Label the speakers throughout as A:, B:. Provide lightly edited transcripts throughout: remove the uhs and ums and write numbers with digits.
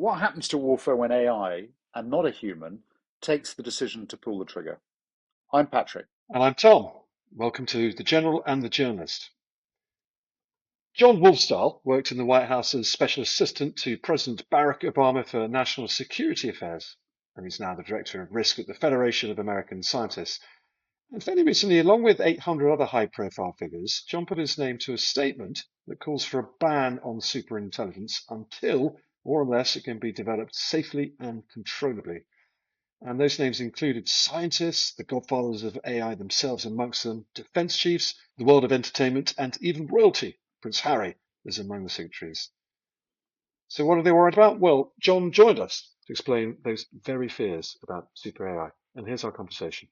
A: What happens to warfare when AI, and not a human, takes the decision to pull the trigger? I'm Patrick.
B: And I'm Tom. Welcome to The General and the Journalist. Jon Wolfsthal worked in the White House as Special Assistant to President Barack Obama for National Security Affairs, and he's now the Director of Risk at the Federation of American Scientists. And fairly recently, along with 800 other high-profile figures, Jon put his name to a statement that calls for a ban on superintelligence until, more or less, it can be developed safely and controllably. And those names included scientists, the godfathers of AI themselves amongst them, defense chiefs, the world of entertainment, and even royalty. Prince Harry is among the signatories. So what are they worried about? Well, Jon joined us to explain those very fears about super AI. And here's our conversation.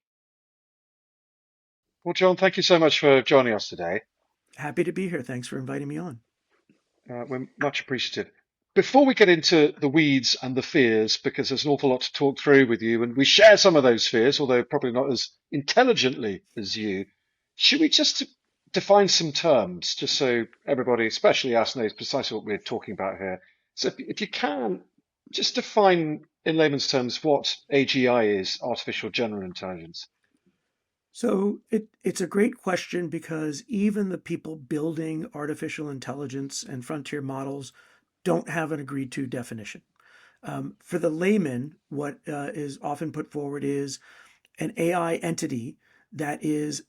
B: Well, Jon, thank you so much for joining us today.
C: Happy to be here. Thanks for inviting me on.
B: We're much appreciative. Before we get into the weeds and the fears, because there's an awful lot to talk through with you, and we share some of those fears, although probably not as intelligently as you, should we just define some terms, just so everybody, especially us, knows precisely what we're talking about here? So if you can, just define in layman's terms what AGI is, artificial general intelligence.
C: So it's a great question because even the people building artificial intelligence and frontier models don't have an agreed to definition. For the layman, what is often put forward is an AI entity that is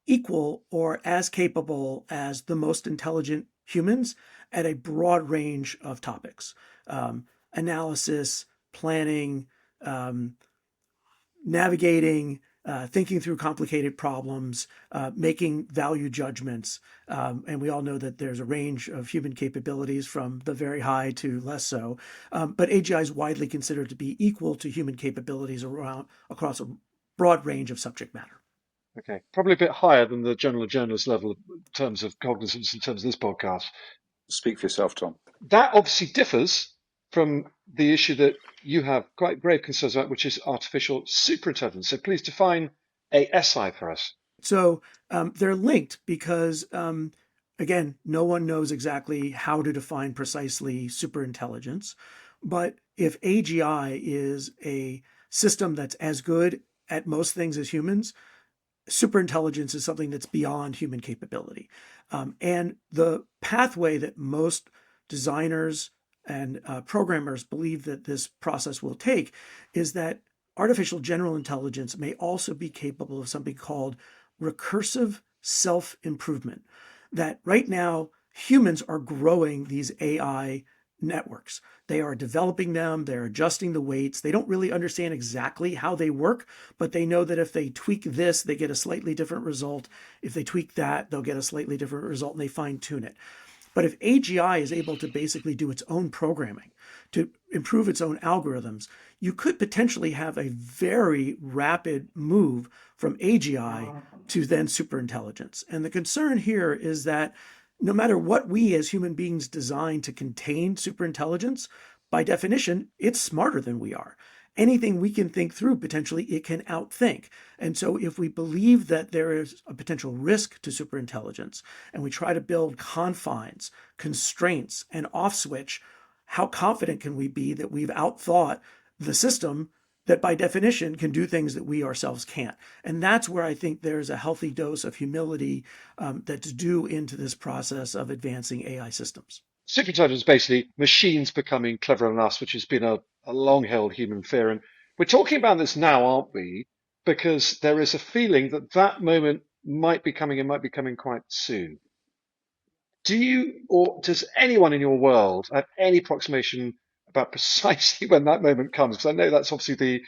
C: equal or as capable as the most intelligent humans at a broad range of topics: analysis, planning, um, navigating, thinking through complicated problems, making value judgments. And we all know that there's a range of human capabilities from the very high to less so. But AGI is widely considered to be equal to human capabilities across a broad range of subject matter.
B: Okay, probably a bit higher than the general journalist level in terms of cognizance in terms of this podcast.
A: Speak for yourself, Tom.
B: That obviously differs from the issue that you have quite grave concerns about, which is artificial superintelligence. So please define ASI for us.
C: So they're linked because, again, no one knows exactly how to define precisely superintelligence. But if AGI is a system that's as good at most things as humans, superintelligence is something that's beyond human capability. And the pathway that most designers and programmers believe that this process will take is that artificial general intelligence may also be capable of something called recursive self-improvement. That right now, humans are growing these AI networks. They are developing them, they're adjusting the weights. They don't really understand exactly how they work, but they know that if they tweak this, they get a slightly different result. If they tweak that, they'll get a slightly different result, and they fine tune it. But if AGI is able to basically do its own programming, to improve its own algorithms, you could potentially have a very rapid move from AGI to then superintelligence. And the concern here is that no matter what we as human beings design to contain superintelligence, by definition, it's smarter than we are. Anything we can think through, potentially, it can outthink. And so if we believe that there is a potential risk to superintelligence and we try to build confines, constraints, and off switch, how confident can we be that we've outthought the system that by definition can do things that we ourselves can't? And that's where I think there's a healthy dose of humility that's due into this process of advancing AI systems.
B: Superintelligence is basically machines becoming cleverer than us, which has been a long-held human fear. And we're talking about this now, aren't we? Because there is a feeling that that moment might be coming and might be coming quite soon. Do you, or does anyone in your world have any approximation about precisely when that moment comes? Because I know that's obviously the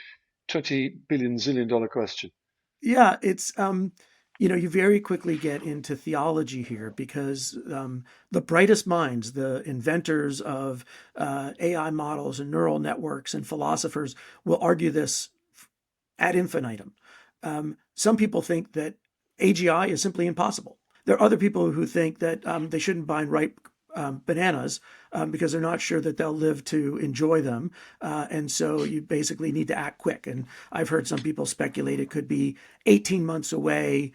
B: 20 billion zillion dollar question.
C: Yeah, it's you very quickly get into theology here because the brightest minds, the inventors of AI models and neural networks and philosophers will argue this ad infinitum. Some people think that AGI is simply impossible. There are other people who think that they shouldn't buy ripe bananas because they're not sure that they'll live to enjoy them. And so you basically need to act quick. And I've heard some people speculate it could be 18 months away,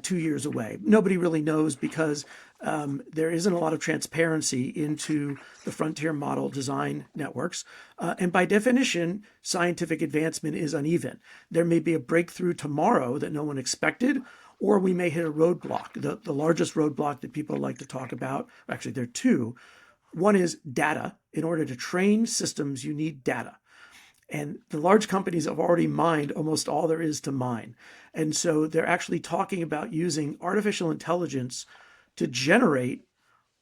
C: 2 years away. Nobody really knows because There isn't a lot of transparency into the frontier model design networks. And by definition, scientific advancement is uneven. There may be a breakthrough tomorrow that no one expected, or we may hit a roadblock. The largest roadblock that people like to talk about, actually, there are two. One is data. In order to train systems, you need data. And the large companies have already mined almost all there is to mine. And so they're actually talking about using artificial intelligence to generate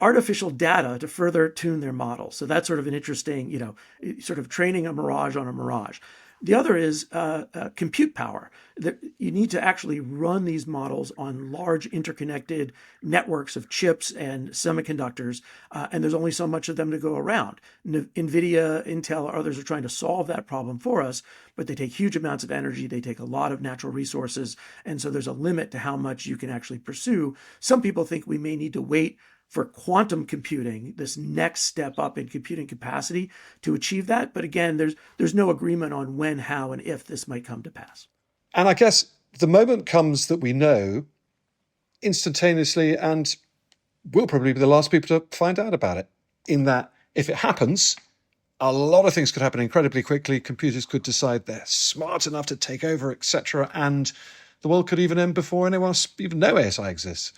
C: artificial data to further tune their models. So that's sort of an interesting, sort of training a mirage on a mirage. The other is compute power. You need to actually run these models on large interconnected networks of chips and semiconductors, and there's only so much of them to go around. NVIDIA, Intel, or others are trying to solve that problem for us, but they take huge amounts of energy, they take a lot of natural resources, and so there's a limit to how much you can actually pursue. Some people think we may need to wait for quantum computing, this next step up in computing capacity, to achieve that. But again, there's no agreement on when, how, and if this might come to pass.
B: And I guess the moment comes that we know instantaneously, and we'll probably be the last people to find out about it, in that if it happens, a lot of things could happen incredibly quickly. Computers could decide they're smart enough to take over, etc. And the world could even end before anyone else even know ASI exists.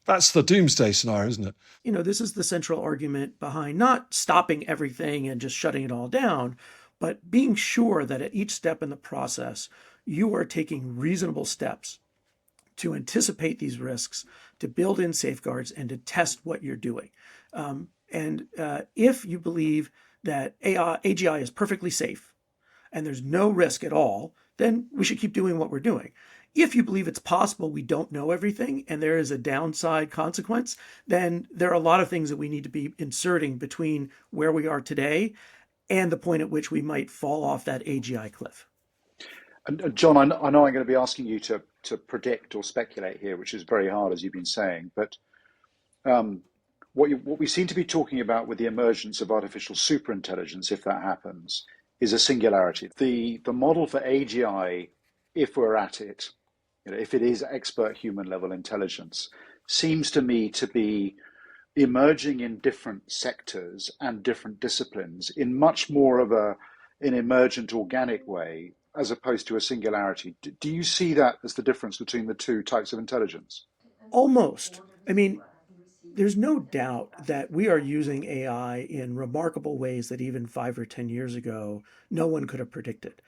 B: That's the doomsday scenario, isn't it?
C: This is the central argument behind not stopping everything and just shutting it all down, but being sure that at each step in the process, you are taking reasonable steps to anticipate these risks, to build in safeguards, and to test what you're doing. If you believe that AGI is perfectly safe and there's no risk at all, then we should keep doing what we're doing. If you believe it's possible we don't know everything and there is a downside consequence, then there are a lot of things that we need to be inserting between where we are today and the point at which we might fall off that AGI cliff.
A: And John, I know I'm going to be asking you to predict or speculate here, which is very hard, as you've been saying. But what we seem to be talking about with the emergence of artificial superintelligence, if that happens, is a singularity. The model for AGI, if we're at it, if it is expert human level intelligence, seems to me to be emerging in different sectors and different disciplines in much more of an emergent organic way, as opposed to a singularity. Do you see that as the difference between the two types of intelligence?
C: Almost. I mean, there's no doubt that we are using AI in remarkable ways that even 5 or 10 years ago, no one could have predicted.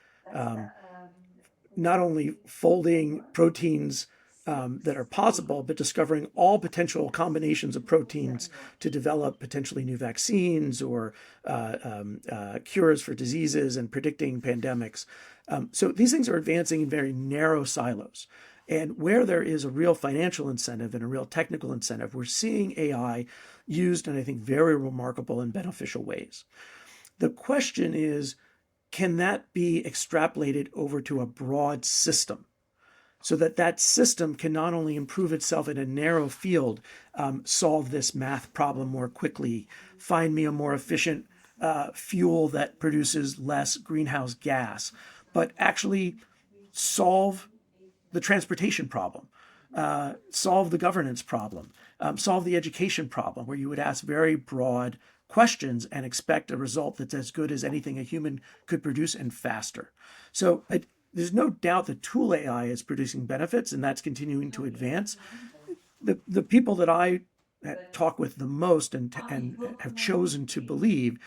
C: Not only folding proteins that are possible, but discovering all potential combinations of proteins to develop potentially new vaccines or cures for diseases and predicting pandemics. So these things are advancing in very narrow silos. And where there is a real financial incentive and a real technical incentive, we're seeing AI used in, I think, very remarkable and beneficial ways. The question is, can that be extrapolated over to a broad system so that that system can not only improve itself in a narrow field, solve this math problem more quickly, find me a more efficient fuel that produces less greenhouse gas, but actually solve the transportation problem, solve the governance problem, solve the education problem, where you would ask very broad questions and expect a result that's as good as anything a human could produce and faster. So there's no doubt that tool AI is producing benefits, and that's continuing to advance. The people that I talk with the most and have chosen to believe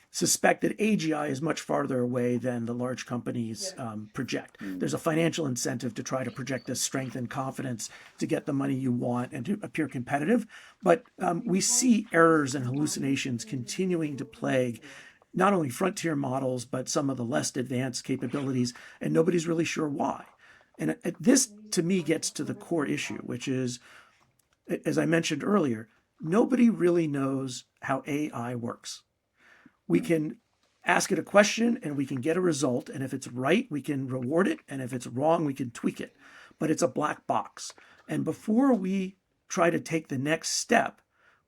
C: suspect that AGI is much farther away than the large companies project. There's a financial incentive to try to project this strength and confidence to get the money you want and to appear competitive. But we see errors and hallucinations continuing to plague not only frontier models, but some of the less advanced capabilities, and nobody's really sure why. And this, to me, gets to the core issue, which is, as I mentioned earlier, nobody really knows how AI works. We can ask it a question and we can get a result. And if it's right, we can reward it. And if it's wrong, we can tweak it. But it's a black box. And before we try to take the next step,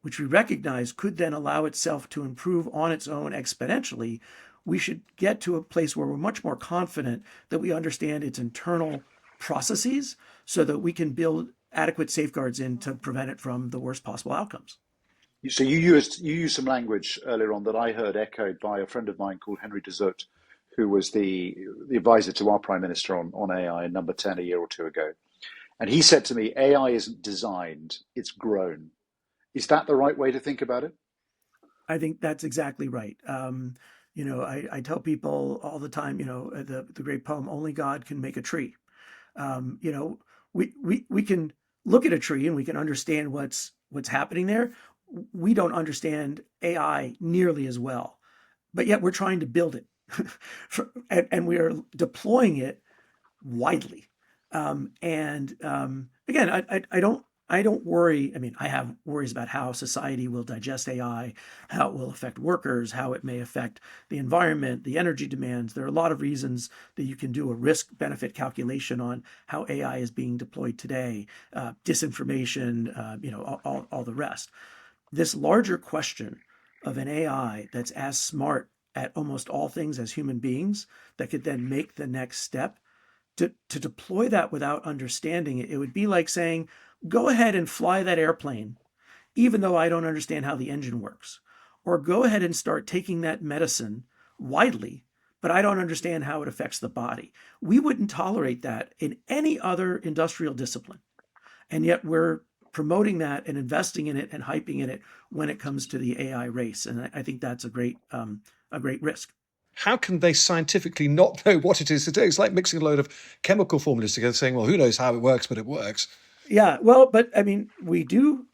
C: which we recognize could then allow itself to improve on its own exponentially, we should get to a place where we're much more confident that we understand its internal processes so that we can build adequate safeguards in to prevent it from the worst possible outcomes.
A: So you used some language earlier on that I heard echoed by a friend of mine called Henry Dezout, who was the advisor to our prime minister on AI in Number 10 a year or two ago. And he said to me, AI isn't designed, it's grown. Is that the right way to think about it?
C: I think that's exactly right. I tell people all the time, the great poem, "Only God can make a tree." Um, you know, we can look at a tree and we can understand what's happening there. We don't understand AI nearly as well, but yet we're trying to build it, and we are deploying it widely. Again, I don't worry. I mean, I have worries about how society will digest AI, how it will affect workers, how it may affect the environment, the energy demands. There are a lot of reasons that you can do a risk benefit calculation on how AI is being deployed today, disinformation, all the rest. This larger question of an AI that's as smart at almost all things as human beings that could then make the next step to deploy that without understanding it, it would be like saying, go ahead and fly that airplane, even though I don't understand how the engine works. Or go ahead and start taking that medicine widely, but I don't understand how it affects the body. We wouldn't tolerate that in any other industrial discipline. And yet we're promoting that and investing in it and hyping in it when it comes to the AI race. And I think that's a great risk.
D: How can they scientifically not know what it is to do? It's like mixing a load of chemical formulas together, saying, well, who knows how it works, but it works.
C: Yeah, well, but I mean, we do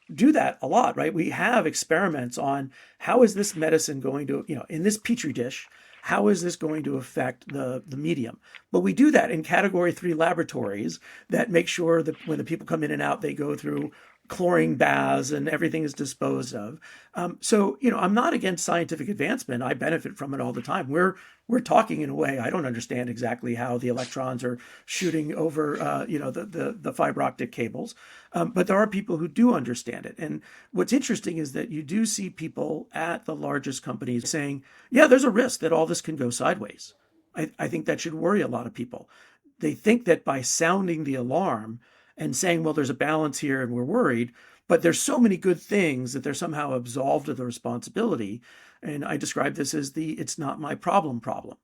C: that a lot, right? We have experiments on how is this medicine going to, in this petri dish, how is this going to affect the medium? But we do that in category 3 laboratories that make sure that when the people come in and out, they go through chlorine baths and everything is disposed of. I'm not against scientific advancement. I benefit from it all the time. We're talking in a way I don't understand exactly how the electrons are shooting over, the fiber optic cables, but there are people who do understand it. And what's interesting is that you do see people at the largest companies saying, "Yeah, there's a risk that all this can go sideways." I think that should worry a lot of people. They think that by sounding the alarm and saying, well, there's a balance here and we're worried, but there's so many good things that they're somehow absolved of the responsibility. And I describe this as the "it's not my problem" problem.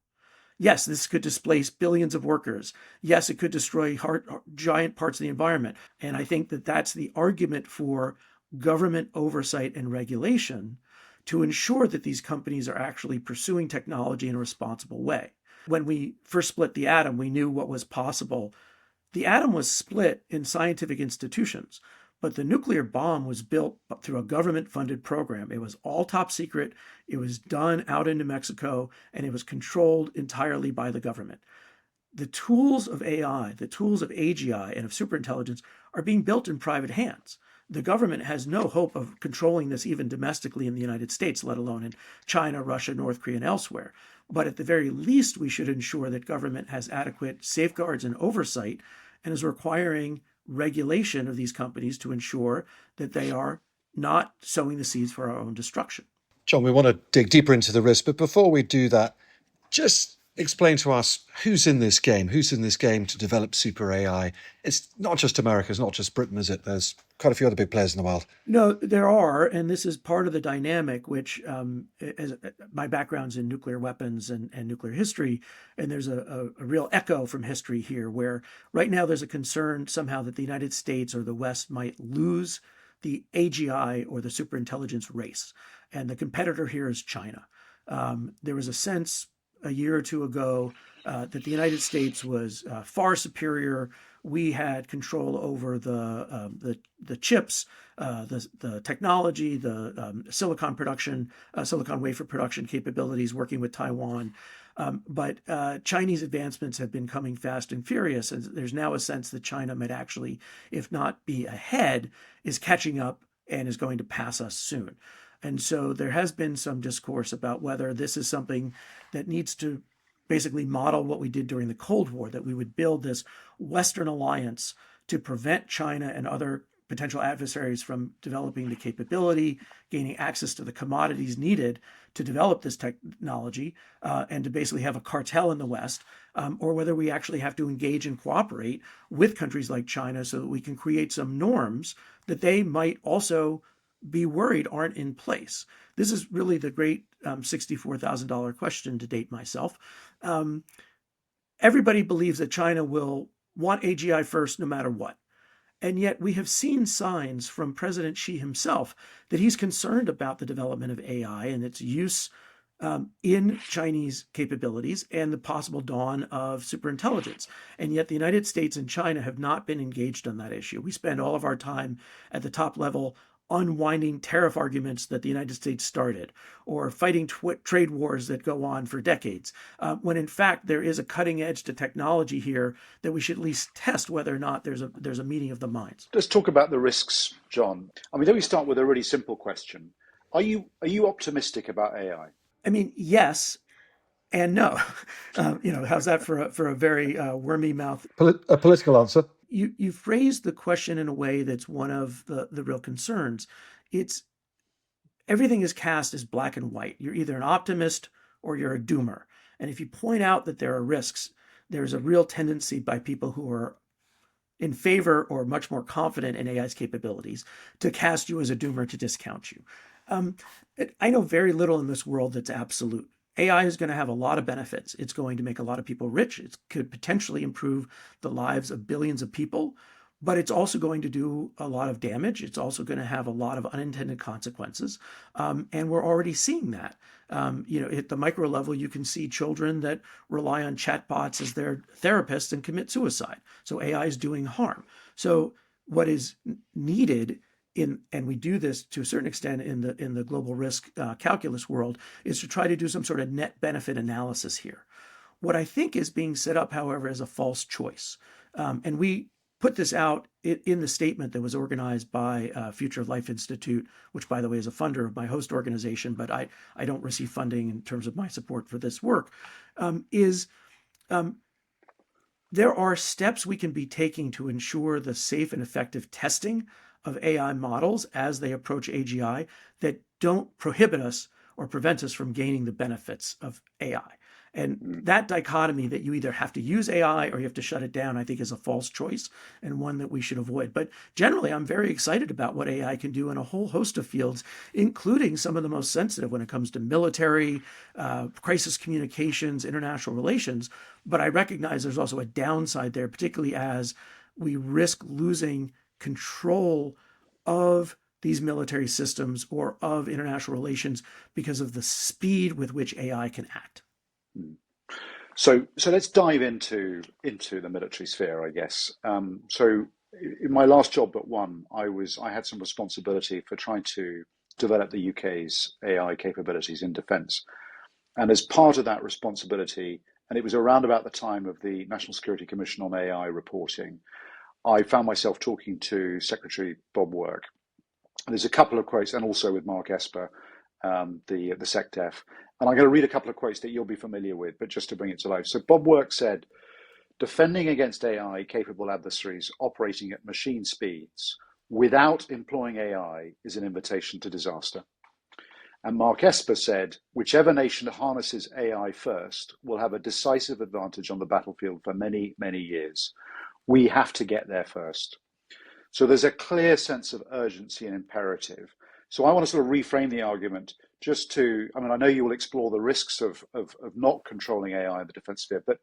C: Yes, this could displace billions of workers. Yes, it could destroy giant parts of the environment. And I think that that's the argument for government oversight and regulation to ensure that these companies are actually pursuing technology in a responsible way. When we first split the atom, we knew what was possible. The atom was split in scientific institutions, but the nuclear bomb was built through a government-funded program. It was all top secret. It was done out in New Mexico, and it was controlled entirely by the government. The tools of AI, the tools of AGI and of superintelligence are being built in private hands. The government has no hope of controlling this even domestically in the United States, let alone in China, Russia, North Korea, and elsewhere. But at the very least, we should ensure that government has adequate safeguards and oversight and is requiring regulation of these companies to ensure that they are not sowing the seeds for our own destruction.
D: Jon, we want to dig deeper into the risk, but before we do that, just explain to us who's in this game. Who's in this game to develop super AI? It's not just America, it's not just Britain, is it? There's quite a few other big players in the world.
C: No, there are, and this is part of the dynamic, which as my background's in nuclear weapons and nuclear history, and there's a real echo from history here, where right now there's a concern somehow that the United States or the West might lose the AGI or the superintelligence race, and the competitor here is China. There was a sense a year or two ago that the United States was far superior. We had control over the chips, the technology, the silicon production, silicon wafer production capabilities, working with Taiwan. But Chinese advancements have been coming fast and furious, and there's now a sense that China might actually, if not be ahead, is catching up and is going to pass us soon. And so there has been some discourse about whether this is something that needs to basically model what we did during the Cold War, that we would build this Western alliance to prevent China and other potential adversaries from developing the capability, gaining access to the commodities needed to develop this technology, and to basically have a cartel in the West, or whether we actually have to engage and cooperate with countries like China so that we can create some norms that they might also be worried aren't in place. This is really the great $64,000 question to date myself. Everybody believes that China will want AGI first no matter what. And yet we have seen signs from President Xi himself that he's concerned about the development of AI and its use in Chinese capabilities and the possible dawn of superintelligence. And yet the United States and China have not been engaged on that issue. We spend all of our time at the top level unwinding tariff arguments that the United States started, or fighting trade wars that go on for decades, when in fact there is a cutting edge to technology here that we should at least test whether or not there's a meeting of the minds.
A: Let's talk about the risks, John. I mean, let me start with a really simple question. Are you optimistic about AI?
C: I mean, yes and no. How's that for a very wormy mouth?
D: A political answer.
C: You phrased the question in a way that's one of the real concerns. It's everything is cast as black and white. You're either an optimist or you're a doomer. And if you point out that there are risks, there's a real tendency by people who are in favor or much more confident in AI's capabilities to cast you as a doomer, to discount you. I know very little in this world that's absolute. AI is going to have a lot of benefits. It's going to make a lot of people rich. It could potentially improve the lives of billions of people, but it's also going to do a lot of damage. It's also going to have a lot of unintended consequences. And we're already seeing that. At the micro level, you can see children that rely on chatbots as their therapists and commit suicide. So AI is doing harm. So what is needed and we do this to a certain extent in the global risk calculus world, is to try to do some sort of net benefit analysis here. What I think is being set up, however, is a false choice. And we put this out in the statement that was organized by Future of Life Institute, which, by the way, is a funder of my host organization, but I don't receive funding in terms of my support for this work, there are steps we can be taking to ensure the safe and effective testing of AI models as they approach AGI that don't prohibit us or prevent us from gaining the benefits of AI. And that dichotomy that you either have to use AI or you have to shut it down, I think is a false choice and one that we should avoid. But generally, I'm very excited about what AI can do in a whole host of fields, including some of the most sensitive when it comes to military, crisis communications, international relations. But I recognize there's also a downside there, particularly as we risk losing control of these military systems or of international relations because of the speed with which AI can act.
A: So let's dive into the military sphere, I guess. So in my last job but one, I had some responsibility for trying to develop the UK's AI capabilities in defence. And as part of that responsibility, and it was around about the time of the National Security Commission on AI reporting, I found myself talking to Secretary Bob Work. And there's a couple of quotes, and also with Mark Esper, the SecDef. And I'm going to read a couple of quotes that you'll be familiar with, but just to bring it to life. So Bob Work said, defending against AI-capable adversaries operating at machine speeds without employing AI is an invitation to disaster. And Mark Esper said, whichever nation harnesses AI first will have a decisive advantage on the battlefield for many, many years. We have to get there first. So there's a clear sense of urgency and imperative. So I want to sort of reframe the argument I know you will explore the risks of not controlling AI in the defense sphere, but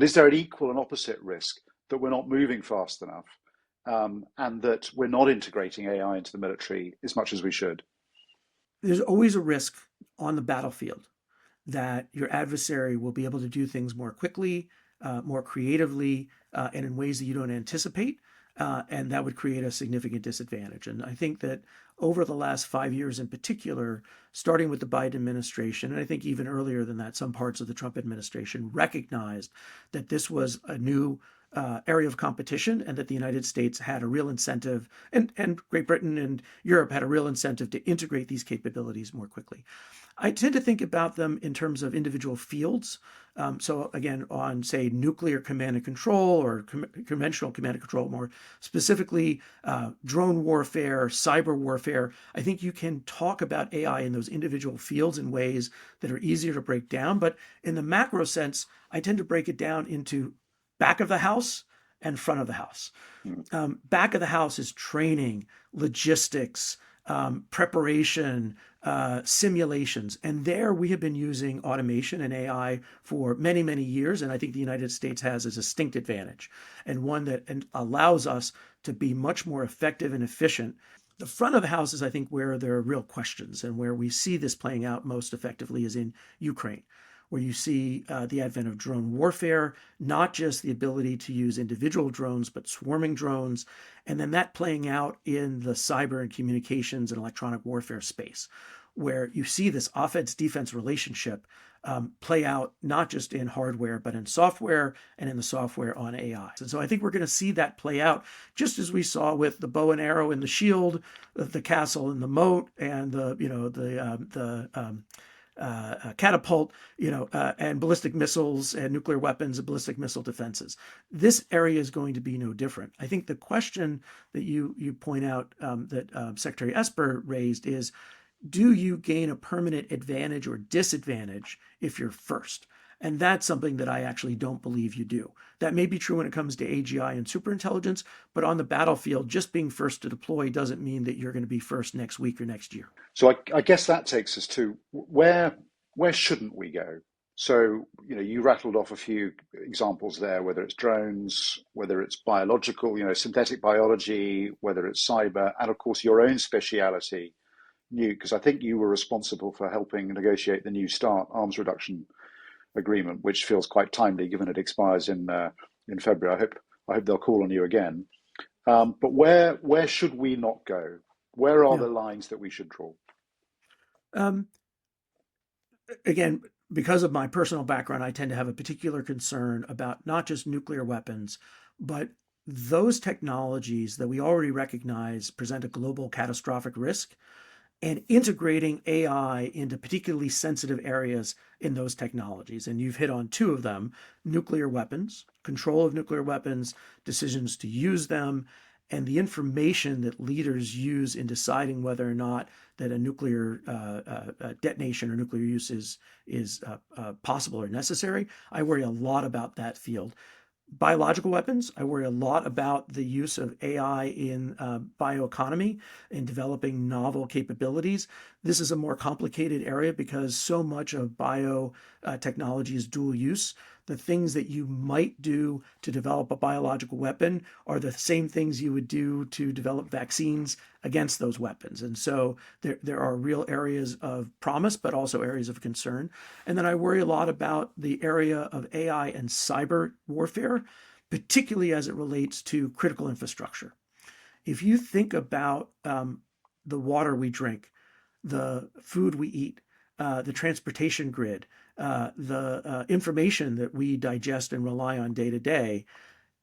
A: is there an equal and opposite risk that we're not moving fast enough and that we're not integrating AI into the military as much as we should?
C: There's always a risk on the battlefield that your adversary will be able to do things more quickly, more creatively, and in ways that you don't anticipate. And that would create a significant disadvantage. And I think that over the last 5 years in particular, starting with the Biden administration, and I think even earlier than that, some parts of the Trump administration recognized that this was a new area of competition, and that the United States had a real incentive, and Great Britain and Europe had a real incentive to integrate these capabilities more quickly. I tend to think about them in terms of individual fields. So again, on say nuclear command and control or conventional command and control, more specifically drone warfare, cyber warfare, I think you can talk about AI in those individual fields in ways that are easier to break down. But in the macro sense, I tend to break it down into back of the house and front of the house. Back of the house is training, logistics, preparation, simulations. And there we have been using automation and AI for many, many years. And I think the United States has a distinct advantage, and one that allows us to be much more effective and efficient. The front of the house is, I think, where there are real questions, and where we see this playing out most effectively is in Ukraine, where you see the advent of drone warfare, not just the ability to use individual drones, but swarming drones, and then that playing out in the cyber and communications and electronic warfare space, where you see this offense-defense relationship play out not just in hardware, but in software, and in the software on AI. And so I think we're going to see that play out just as we saw with the bow and arrow and the shield, the castle and the moat, and catapult, and ballistic missiles and nuclear weapons and ballistic missile defenses. This area is going to be no different. I think the question that you point out that Secretary Esper raised is, do you gain a permanent advantage or disadvantage if you're first? And that's something that I actually don't believe you do. That may be true when it comes to AGI and superintelligence, but on the battlefield, just being first to deploy doesn't mean that you're going to be first next week or next year.
A: So I guess that takes us to where shouldn't we go? So, you rattled off a few examples there, whether it's drones, whether it's biological, synthetic biology, whether it's cyber, and of course your own speciality, because I think you were responsible for helping negotiate the New START arms reduction agreement, which feels quite timely given it expires in February. I hope they'll call on you again. But where should we not go? Where are the lines that we should draw?
C: Again, because of my personal background, I tend to have a particular concern about not just nuclear weapons, but those technologies that we already recognize present a global catastrophic risk, and integrating AI into particularly sensitive areas in those technologies. And you've hit on two of them: nuclear weapons, control of nuclear weapons, decisions to use them, and the information that leaders use in deciding whether or not that a nuclear detonation or nuclear use is possible or necessary. I worry a lot about that field. Biological weapons, I worry a lot about the use of AI in bioeconomy, in developing novel capabilities. This is a more complicated area because so much of biotechnology is dual use. The things that you might do to develop a biological weapon are the same things you would do to develop vaccines against those weapons. And so there are real areas of promise, but also areas of concern. And then I worry a lot about the area of AI and cyber warfare, particularly as it relates to critical infrastructure. If you think about the water we drink, the food we eat, the transportation grid, the information that we digest and rely on day to day,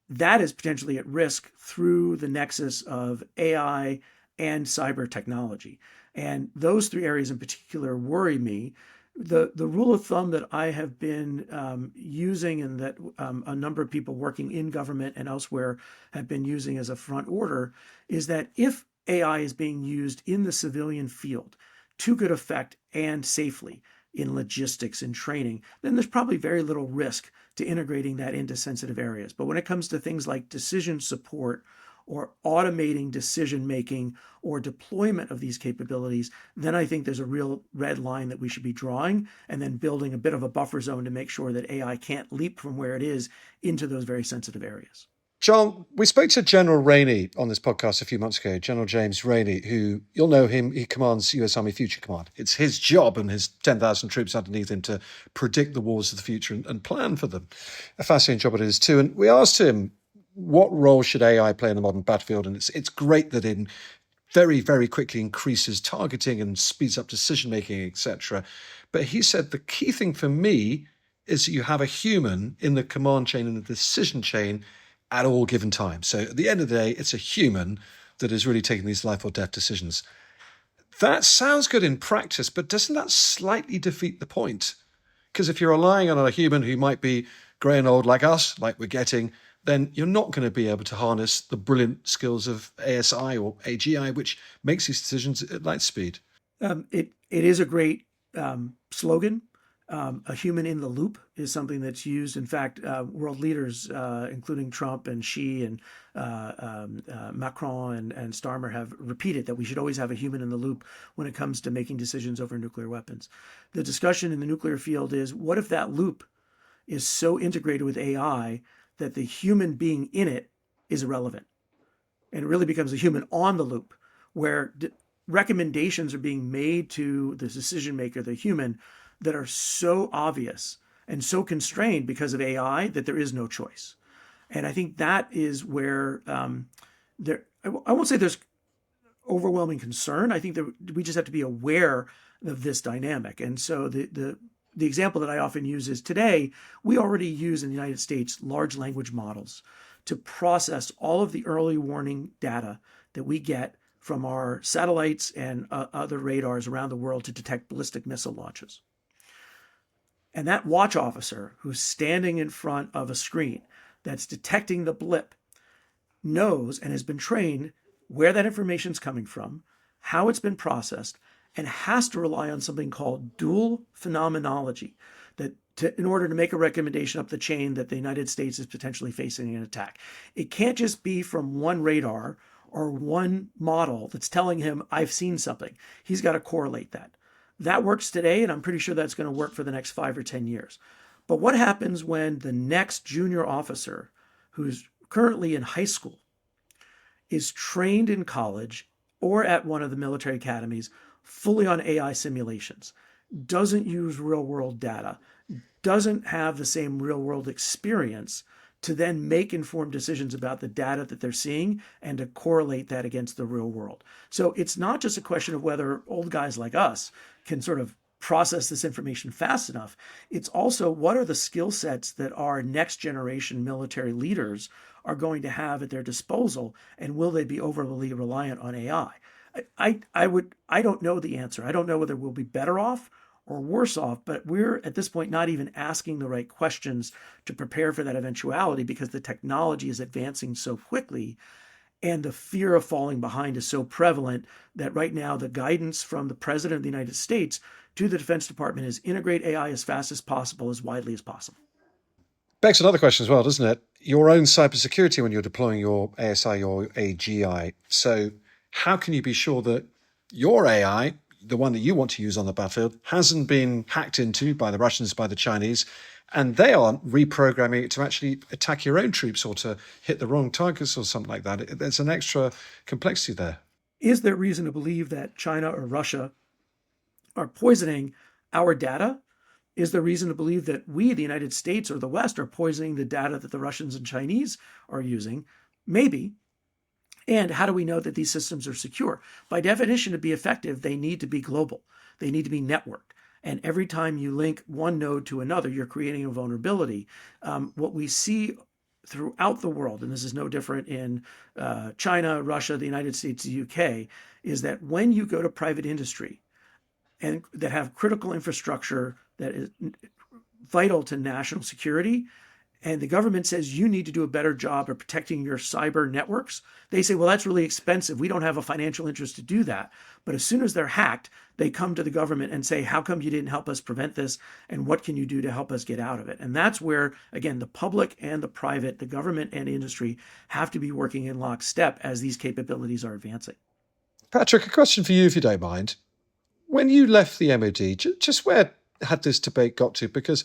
C: that is potentially at risk through the nexus of AI and cyber technology. And those three areas in particular worry me. The rule of thumb that I have been using, and that a number of people working in government and elsewhere have been using as a front order, is that if AI is being used in the civilian field to good effect and safely in logistics and training, then there's probably very little risk to integrating that into sensitive areas. But when it comes to things like decision support or automating decision making or deployment of these capabilities, then I think there's a real red line that we should be drawing, and then building a bit of a buffer zone to make sure that AI can't leap from where it is into those very sensitive areas.
D: John, we spoke to General Rainey on this podcast a few months ago, General James Rainey, who, you'll know him, he commands US Army Future Command. It's his job and his 10,000 troops underneath him to predict the wars of the future and plan for them. A fascinating job it is too. And we asked him, what role should AI play in the modern battlefield? And it's great that it very, very quickly increases targeting and speeds up decision-making, etc. But he said the key thing for me is that you have a human in the command chain and the decision chain, at all given time. So at the end of the day, it's a human that is really taking these life or death decisions. That sounds good in practice, but doesn't that slightly defeat the point? Because if you're relying on a human who might be grey and old like us, like we're getting, then you're not going to be able to harness the brilliant skills of ASI or AGI, which makes these decisions at light speed.
C: It is a great slogan. A human in the loop is something that's used. In fact, world leaders, including Trump and Xi and Macron and Starmer, have repeated that we should always have a human in the loop when it comes to making decisions over nuclear weapons. The discussion in the nuclear field is, what if that loop is so integrated with AI that the human being in it is irrelevant? And it really becomes a human on the loop, where recommendations are being made to the decision maker, the human, that are so obvious and so constrained because of AI that there is no choice. And I think that is where I won't say there's overwhelming concern. I think that we just have to be aware of this dynamic. And so the example that I often use is, today we already use in the United States large language models to process all of the early warning data that we get from our satellites and other radars around the world to detect ballistic missile launches. And that watch officer who's standing in front of a screen that's detecting the blip knows and has been trained where that information is coming from, how it's been processed, and has to rely on something called dual phenomenology in order to make a recommendation up the chain that the United States is potentially facing an attack. It can't just be from one radar or one model that's telling him, I've seen something. He's got to correlate that. That works today, and I'm pretty sure that's going to work for the next 5 or 10 years. But what happens when the next junior officer, who's currently in high school, is trained in college or at one of the military academies fully on AI simulations, doesn't use real-world data, doesn't have the same real-world experience to then make informed decisions about the data that they're seeing and to correlate that against the real world? So it's not just a question of whether old guys like us can sort of process this information fast enough. It's also, what are the skill sets that our next generation military leaders are going to have at their disposal, and will they be overly reliant on AI? I don't know the answer. I don't know whether we'll be better off or worse off, but we're at this point not even asking the right questions to prepare for that eventuality, because the technology is advancing so quickly and the fear of falling behind is so prevalent that right now the guidance from the President of the United States to the Defense Department is integrate AI as fast as possible, as widely as possible.
D: Begs another question as well, doesn't it? Your own cybersecurity when you're deploying your ASI or AGI. So how can you be sure that your AI, the one that you want to use on the battlefield, hasn't been hacked into by the Russians, by the Chinese, and they aren't reprogramming it to actually attack your own troops or to hit the wrong targets or something like that? There's an extra complexity there.
C: Is there reason to believe that China or Russia are poisoning our data? Is there reason to believe that we, the United States or the West, are poisoning the data that the Russians and Chinese are using? Maybe. And how do we know that these systems are secure? By definition, to be effective, they need to be global. They need to be networked. And every time you link one node to another, you're creating a vulnerability. What we see throughout the world, and this is no different in China, Russia, the United States, the UK, is that when you go to private industry and that have critical infrastructure that is vital to national security, and the government says you need to do a better job of protecting your cyber networks, they say, well, that's really expensive. We don't have a financial interest to do that. But as soon as they're hacked, they come to the government and say, how come you didn't help us prevent this? And what can you do to help us get out of it? And that's where, again, the public and the private, the government and industry have to be working in lockstep as these capabilities are advancing.
D: Patrick, a question for you, if you don't mind. When you left the MOD, just where had this debate got to? Because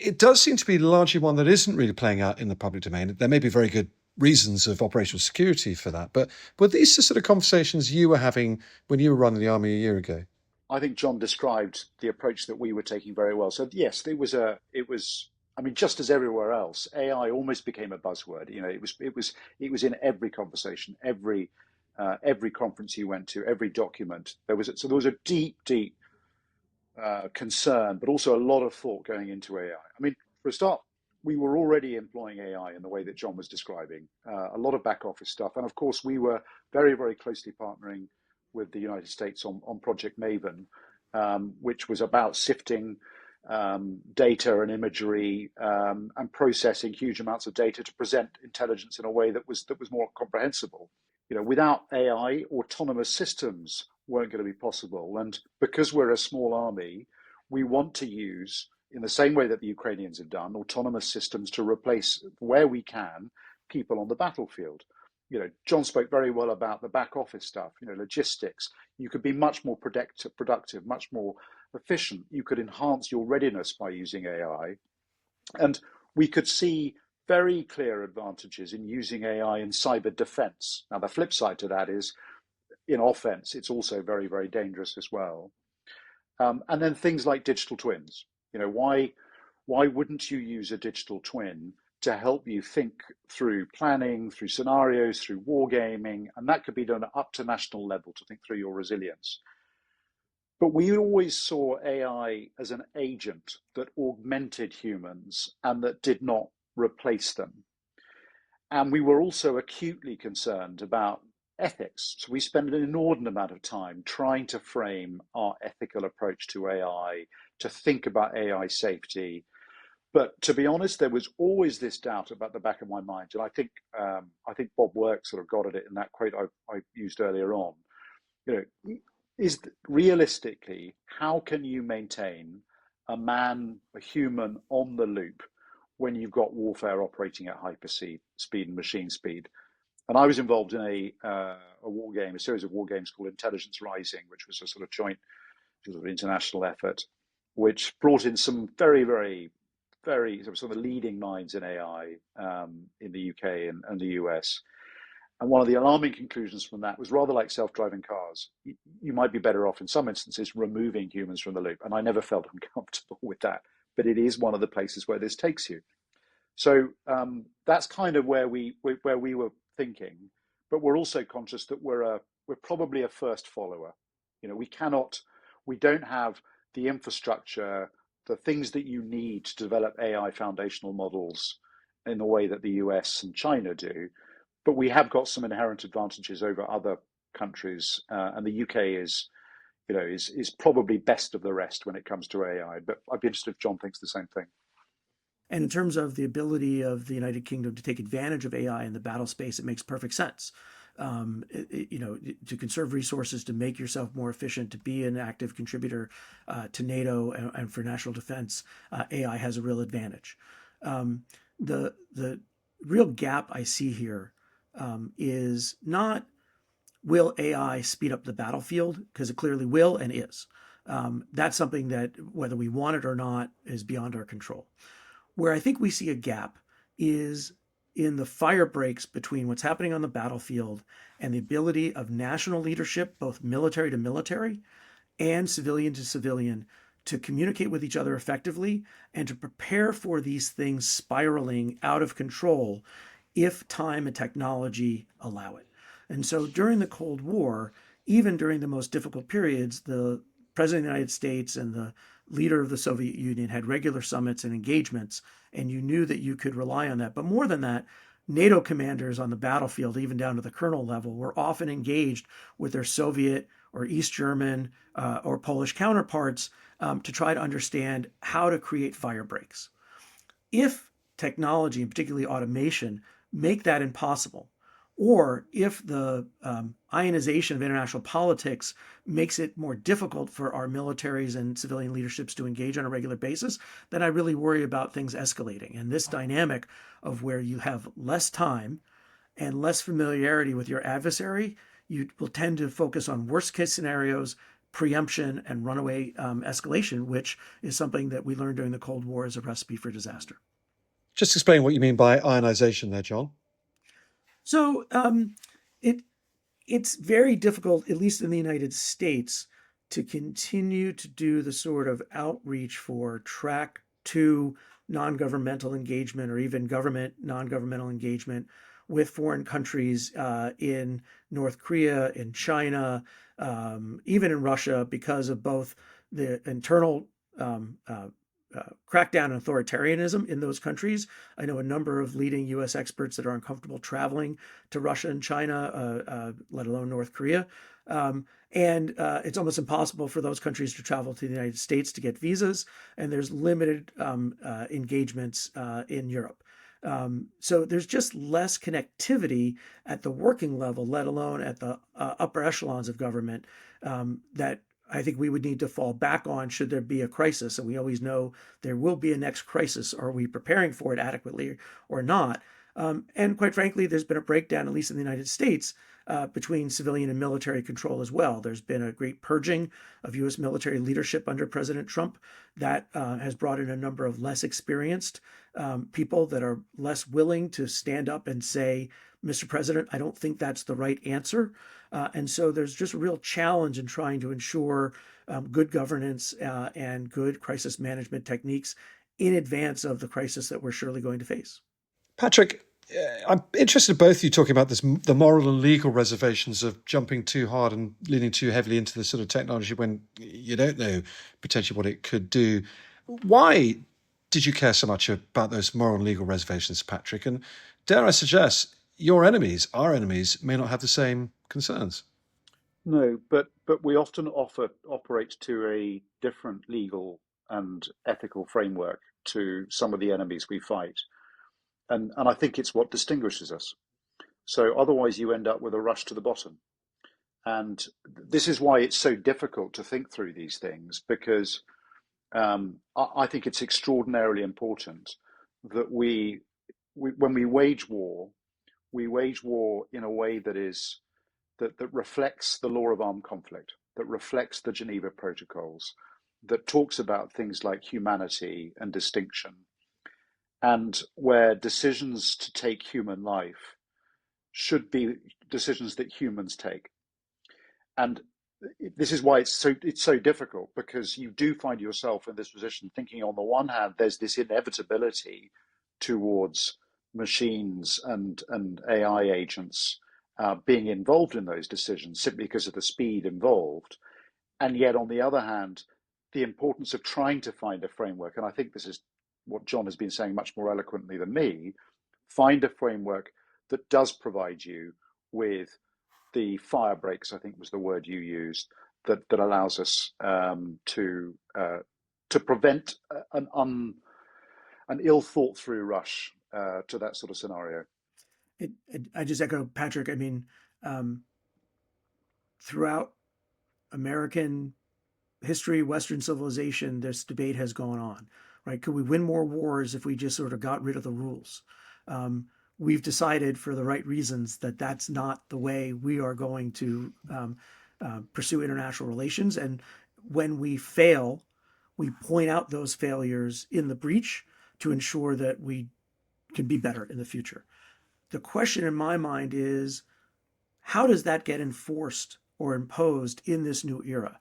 D: it does seem to be largely one that isn't really playing out in the public domain. There may be very good reasons of operational security for that, but were these the sort of conversations you were having when you were running the army a year ago?
A: I think John described the approach that we were taking very well. So yes, it was, I mean, just as everywhere else, AI almost became a buzzword. You know, it was in every conversation, every conference you went to, every document. There was a deep concern, but also a lot of thought going into AI. I mean, for a start, we were already employing AI in the way that John was describing, a lot of back office stuff. And of course, we were very, very closely partnering with the United States on Project Maven, which was about sifting data and imagery and processing huge amounts of data to present intelligence in a way that was more comprehensible. Without AI, autonomous systems weren't going to be possible. And because we're a small army, we want to use, in the same way that the Ukrainians have done, autonomous systems to replace, where we can, people on the battlefield. John spoke very well about the back office stuff, logistics. You could be much more productive, much more efficient. You could enhance your readiness by using AI. And we could see very clear advantages in using AI in cyber defense. Now, the flip side to that is, in offense, it's also very, very dangerous as well. And then things like digital twins. Why wouldn't you use a digital twin to help you think through planning, through scenarios, through wargaming? And that could be done up to national level to think through your resilience. But we always saw AI as an agent that augmented humans and that did not replace them. And we were also acutely concerned about ethics. So we spent an inordinate amount of time trying to frame our ethical approach to AI, to think about AI safety. But to be honest, there was always this doubt about the back of my mind. And I think Bob Work sort of got at it in that quote I used earlier on. Is realistically, how can you maintain a human on the loop when you've got warfare operating at hyperspeed and machine speed? And I was involved in a series of war games called Intelligence Rising, which was a sort of joint sort of international effort, which brought in some very, very, very sort of leading minds in AI in the UK and the US. And one of the alarming conclusions from that was, rather like self-driving cars, you might be better off in some instances removing humans from the loop. And I never felt uncomfortable with that, but it is one of the places where this takes you. So that's kind of where we were thinking, but we're also conscious that we're probably a first follower. We don't have the infrastructure, the things that you need to develop AI foundational models in the way that the US and China do. But we have got some inherent advantages over other countries, and the UK is probably best of the rest when it comes to AI. But I'd be interested if John thinks the same thing.
C: And in terms of the ability of the United Kingdom to take advantage of AI in the battle space, it makes perfect sense. To conserve resources, to make yourself more efficient, to be an active contributor to NATO and for national defense, AI has a real advantage. The real gap I see here is not, will AI speed up the battlefield? Because it clearly will and is. That's something that, whether we want it or not, is beyond our control. Where I think we see a gap is in the fire breaks between what's happening on the battlefield and the ability of national leadership, both military to military and civilian to civilian, to communicate with each other effectively and to prepare for these things spiraling out of control if time and technology allow it. And so during the Cold War, even during the most difficult periods, the President of the United States and the leader of the Soviet Union had regular summits and engagements, and you knew that you could rely on that. But more than that, NATO commanders on the battlefield, even down to the colonel level, were often engaged with their Soviet or East German or Polish counterparts to try to understand how to create fire breaks. If technology, and particularly automation, make that impossible, or if the ionization of international politics makes it more difficult for our militaries and civilian leaderships to engage on a regular basis, then I really worry about things escalating. And this dynamic of where you have less time and less familiarity with your adversary, you will tend to focus on worst case scenarios, preemption, and runaway escalation, which is something that we learned during the Cold War as a recipe for disaster.
D: Just explain what you mean by ionization there, John.
C: So it's very difficult, at least in the United States, to continue to do the sort of outreach for track 2 non-governmental engagement or even government non-governmental engagement with foreign countries in North Korea, in China, even in Russia, because of both the internal crack down on authoritarianism in those countries. I know a number of leading U.S. experts that are uncomfortable traveling to Russia and China, let alone North Korea. And it's almost impossible for those countries to travel to the United States to get visas, and there's limited engagements in Europe. So there's just less connectivity at the working level, let alone at the upper echelons of government, that I think we would need to fall back on should there be a crisis. And we always know there will be a next crisis. Are we preparing for it adequately or not? And quite frankly, there's been a breakdown, at least in the United States, between civilian and military control as well. There's been a great purging of U.S. military leadership under President Trump that has brought in a number of less experienced people that are less willing to stand up and say, Mr. President, I don't think that's the right answer. And so there's just a real challenge in trying to ensure good governance and good crisis management techniques in advance of the crisis that we're surely going to face.
D: Patrick, I'm interested in both of you talking about the moral and legal reservations of jumping too hard and leaning too heavily into this sort of technology when you don't know potentially what it could do. Why did you care so much about those moral and legal reservations, Patrick? And dare I suggest, your enemies, our enemies, may not have the same concerns.
A: No, but we often operate to a different legal and ethical framework to some of the enemies we fight. And I think it's what distinguishes us. So otherwise you end up with a rush to the bottom. And this is why it's so difficult to think through these things, because I think it's extraordinarily important that when we wage war in a way that reflects the law of armed conflict, that reflects the Geneva Protocols, that talks about things like humanity and distinction, and where decisions to take human life should be decisions that humans take. And this is why it's so difficult, because you do find yourself in this position thinking, on the one hand, there's this inevitability towards machines and AI agents being involved in those decisions simply because of the speed involved. And yet, on the other hand, the importance of trying to find a framework, and I think this is what Jon has been saying much more eloquently than me, find a framework that does provide you with the fire breaks, I think was the word you used, that allows us to prevent an ill thought through rush to that sort of scenario.
C: I just echo Patrick. I mean, throughout American history, Western civilization, this debate has gone on, right? Could we win more wars if we just sort of got rid of the rules? We've decided for the right reasons that that's not the way we are going to pursue international relations. And when we fail, we point out those failures in the breach to ensure that we can be better in the future. The question in my mind is, how does that get enforced or imposed in this new era?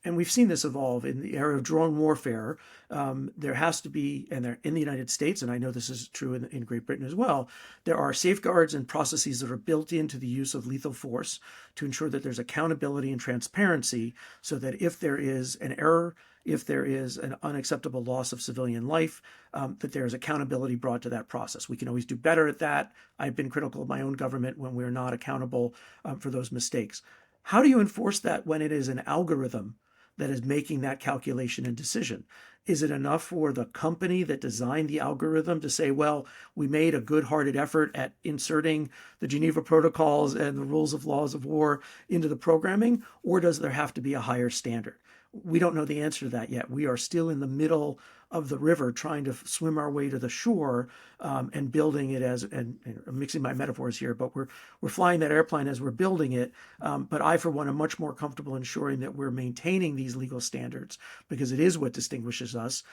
C: And we've seen this evolve in the era of drone warfare. There has to be, and they're in the United States, and I know this is true in Great Britain as well, there are safeguards and processes that are built into the use of lethal force to ensure that there's accountability and transparency, so that if there is an error, if there is an unacceptable loss of civilian life, that there is accountability brought to that process. We can always do better at that. I've been critical of my own government when we're not accountable for those mistakes. How do you enforce that when it is an algorithm that is making that calculation and decision? Is it enough for the company that designed the algorithm to say, well, we made a good-hearted effort at inserting the Geneva Protocols and the rules of laws of war into the programming, or does there have to be a higher standard? We don't know the answer to that yet. We are still in the middle of the river trying to swim our way to the shore, and building it as, and I'm mixing my metaphors here, but we're flying that airplane as we're building it. But I, for one, am much more comfortable ensuring that we're maintaining these legal standards, because it is what distinguishes us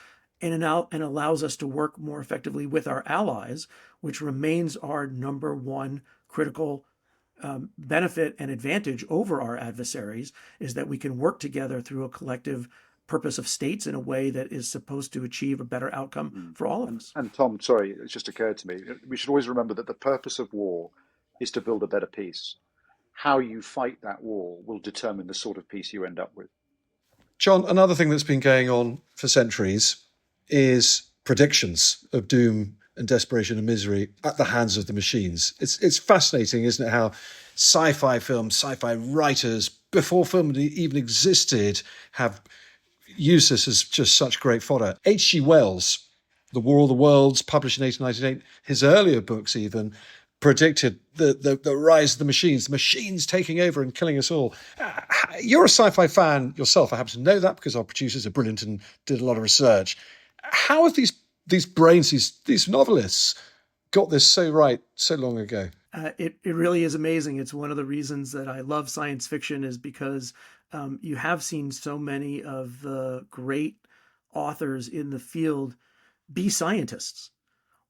C: and allows us to work more effectively with our allies, which remains our number one critical benefit and advantage over our adversaries, is that we can work together through a collective purpose of states in a way that is supposed to achieve a better outcome for all of us.
A: And Tom, sorry, it just occurred to me, we should always remember that the purpose of war is to build a better peace. How you fight that war will determine the sort of peace you end up with.
D: Jon, another thing that's been going on for centuries, is predictions of doom and desperation and misery at the hands of the machines. It's fascinating, isn't it, how sci-fi films, sci-fi writers, before film even existed, have used this as just such great fodder. H.G. Wells, The War of the Worlds, published in 1898, his earlier books even predicted the rise of the machines taking over and killing us all. You're a sci-fi fan yourself. I happen to know that because our producers are brilliant and did a lot of research. How have these brains, these novelists, got this so right so long ago?
C: It really is amazing. It's one of the reasons that I love science fiction, is because you have seen so many of the great authors in the field be scientists,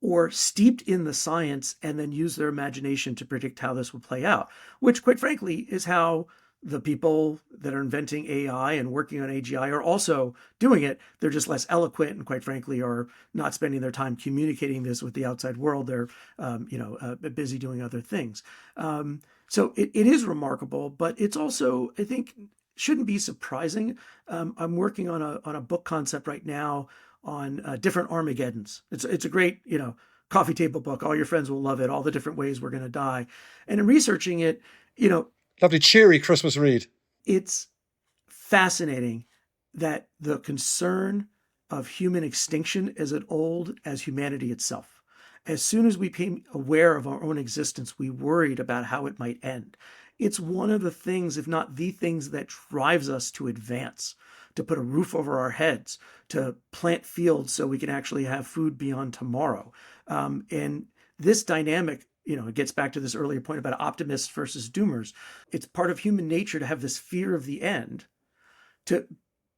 C: or steeped in the science and then use their imagination to predict how this will play out, which, quite frankly, is how the people that are inventing AI and working on AGI are also doing it. They're just less eloquent and, quite frankly, are not spending their time communicating this with the outside world. They're, busy doing other things. So it is remarkable, but it's also, I think, shouldn't be surprising. I'm working on a book concept right now on different Armageddons. It's a great, coffee table book. All your friends will love it. All the different ways we're going to die. And in researching it,
D: lovely, cheery Christmas read.
C: It's fascinating that the concern of human extinction is as old as humanity itself. As soon as we became aware of our own existence, we worried about how it might end. It's one of the things, if not the things, that drives us to advance, to put a roof over our heads, to plant fields so we can actually have food beyond tomorrow. And this dynamic, it gets back to this earlier point about optimists versus doomers. It's part of human nature to have this fear of the end to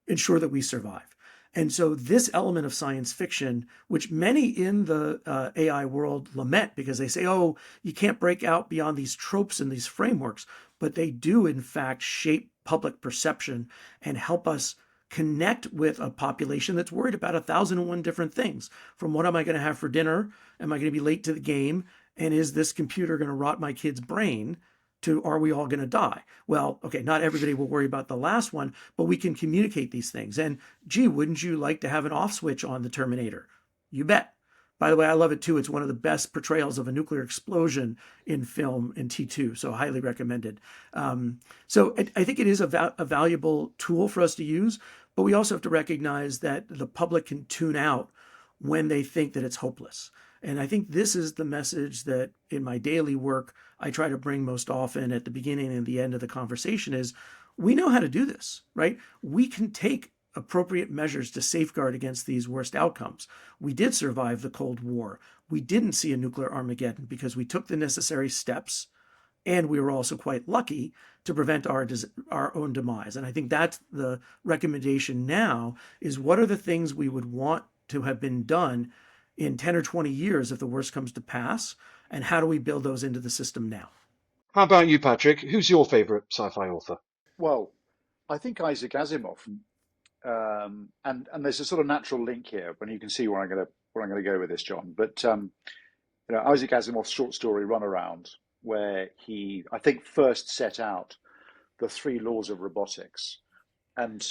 C: ensure that we survive. And so this element of science fiction, which many in the AI world lament because they say, oh, you can't break out beyond these tropes and these frameworks, but they do, in fact, shape public perception and help us connect with a population that's worried about 1,001 different things. From what am I going to have for dinner? Am I going to be late to the game? And is this computer going to rot my kid's brain? To are we all going to die? Well, okay, not everybody will worry about the last one, but we can communicate these things. And gee, wouldn't you like to have an off switch on the Terminator? You bet. By the way, I love it too. It's one of the best portrayals of a nuclear explosion in film in T2, so highly recommended. So I think it is a valuable tool for us to use, but we also have to recognize that the public can tune out when they think that it's hopeless. And I think this is the message that in my daily work, I try to bring most often at the beginning and the end of the conversation is we know how to do this, right? We can take appropriate measures to safeguard against these worst outcomes. We did survive the Cold War. We didn't see a nuclear Armageddon because we took the necessary steps, and we were also quite lucky to prevent our own demise. And I think that's the recommendation now is what are the things we would want to have been done in 10 or 20 years if the worst comes to pass, and how do we build those into the system now?
B: How about you, Patrick? Who's your favourite sci-fi author?
A: Well, I think Isaac Asimov, and there's a sort of natural link here when you can see where I'm going to go with this, John. But Isaac Asimov's short story Runaround, where he, I think, first set out the three laws of robotics, and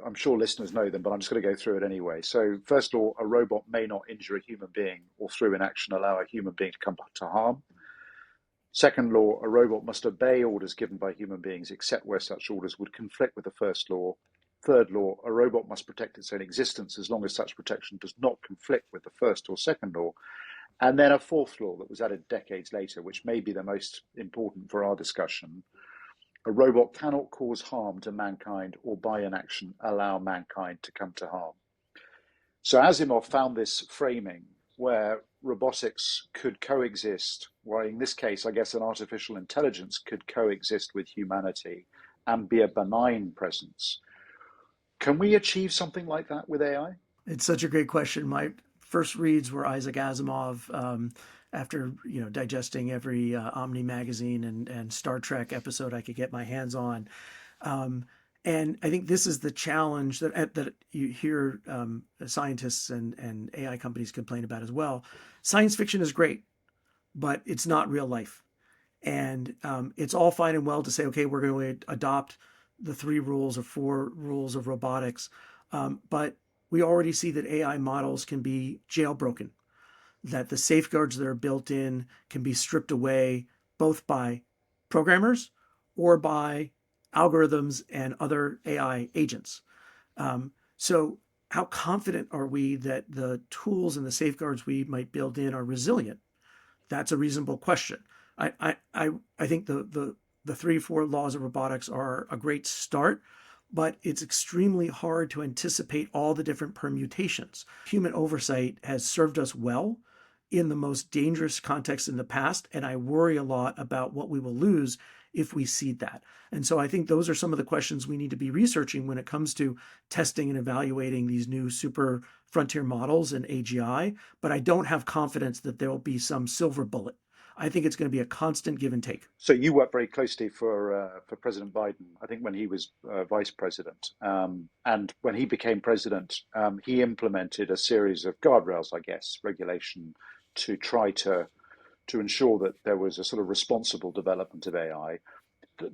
A: I'm sure listeners know them, but I'm just going to go through it anyway. So, first law: a robot may not injure a human being, or through inaction allow a human being to come to harm. Second law: a robot must obey orders given by human beings, except where such orders would conflict with the first law. Third law: a robot must protect its own existence as long as such protection does not conflict with the first or second law. And then a fourth law that was added decades later, which may be the most important for our discussion: a robot cannot cause harm to mankind or by inaction allow mankind to come to harm. So Asimov found this framing where robotics could coexist, well, in this case, I guess an artificial intelligence could coexist with humanity and be a benign presence. Can we achieve something like that with AI?
C: It's such a great question. My first reads were Isaac Asimov. After digesting every Omni magazine and Star Trek episode I could get my hands on, and I think this is the challenge that you hear scientists and AI companies complain about as well. Science fiction is great, but it's not real life, and it's all fine and well to say, okay, we're going to adopt the 3 rules or 4 rules of robotics, but we already see that AI models can be jailbroken, that the safeguards that are built in can be stripped away both by programmers or by algorithms and other AI agents. So, how confident are we that the tools and the safeguards we might build in are resilient? That's a reasonable question. I think the 3 4 laws of robotics are a great start, but it's extremely hard to anticipate all the different permutations. Human oversight has served us well in the most dangerous context in the past, and I worry a lot about what we will lose if we cede that. And so I think those are some of the questions we need to be researching when it comes to testing and evaluating these new super frontier models and AGI, but I don't have confidence that there will be some silver bullet. I think it's going to be a constant give and take.
A: So you worked very closely for President Biden, I think, when he was vice president, and when he became president, he implemented a series of guardrails, I guess, regulation to try to ensure that there was a sort of responsible development of AI.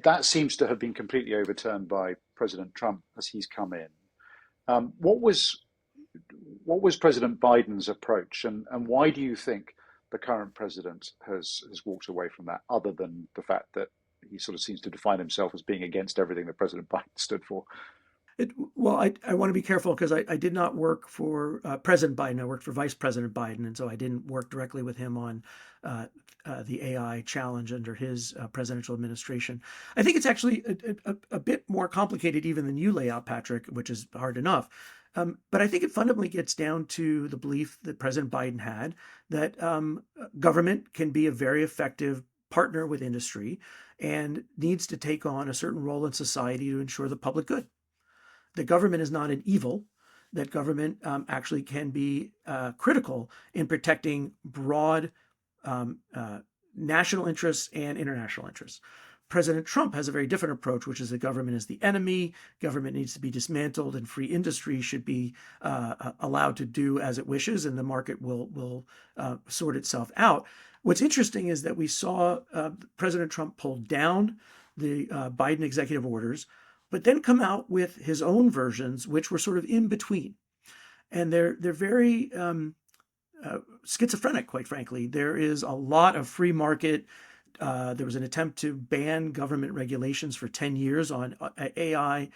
A: That seems to have been completely overturned by President Trump as he's come in. What was President Biden's approach, and why do you think the current president has walked away from that, other than the fact that he sort of seems to define himself as being against everything that President Biden stood for?
C: Well, I want to be careful because I did not work for President Biden. I worked for Vice President Biden, and so I didn't work directly with him on the AI challenge under his presidential administration. I think it's actually a bit more complicated even than you lay out, Patrick, which is hard enough. But I think it fundamentally gets down to the belief that President Biden had that government can be a very effective partner with industry and needs to take on a certain role in society to ensure the public good. The government is not an evil, that government actually can be critical in protecting broad national interests and international interests. President Trump has a very different approach, which is that government is the enemy, government needs to be dismantled, and free industry should be allowed to do as it wishes, and the market will sort itself out. What's interesting is that we saw President Trump pull down the Biden executive orders, but then come out with his own versions, which were sort of in between. And they're very schizophrenic, quite frankly. There is a lot of free market. There was an attempt to ban government regulations for 10 years on AI,